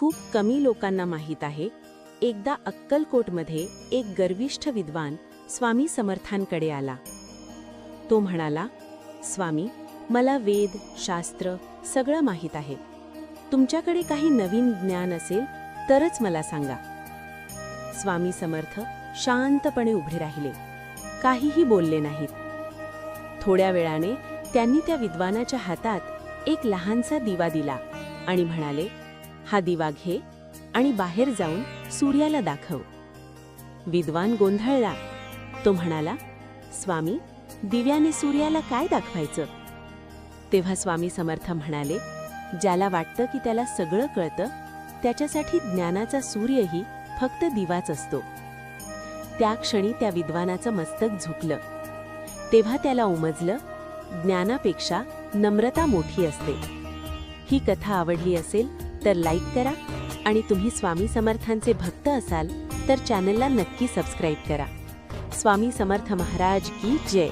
खूप कमी लोकांना माहीत आहे, एकदा अक्कलकोटमध्ये एक गर्विष्ठ विद्वान स्वामी समर्थांकडे आला. तो म्हणाला, स्वामी, मला वेद, शास्त्र सगळं माहीत आहे. तुमच्याकडे काही नवीन ज्ञान असेल तरच मला सांगा. स्वामी समर्थ शांतपणे उभे राहिले, काहीही बोलले नाहीत. थोड्या वेळाने त्यांनी त्या विद्वानाच्या हातात एक लहानसा दिवा दिला आणि म्हणाले, हा दिवा घे आणि बाहेर जाऊन सूर्याला दाखव. विद्वान गोंधळला. तो म्हणाला, स्वामी, दिव्याने सूर्याला काय दाखवायचं? तेव्हा स्वामी समर्थ म्हणाले, ज्याला वाटतं की त्याला सगळं कळतं, त्याच्यासाठी ज्ञानाचा सूर्यही फक्त दिवाच असतो. त्या क्षणी त्या विद्वानाचं मस्तक झुकलं. तेव्हा त्याला उमजलं, ज्ञानापेक्षा नम्रता मोठी असते. ही कथा आवडली असेल तर लाईक करा आणि तुम्ही स्वामी समर्थांचे भक्त असाल तर चॅनलला नक्की सबस्क्राईब करा. स्वामी समर्थ महाराज की जय.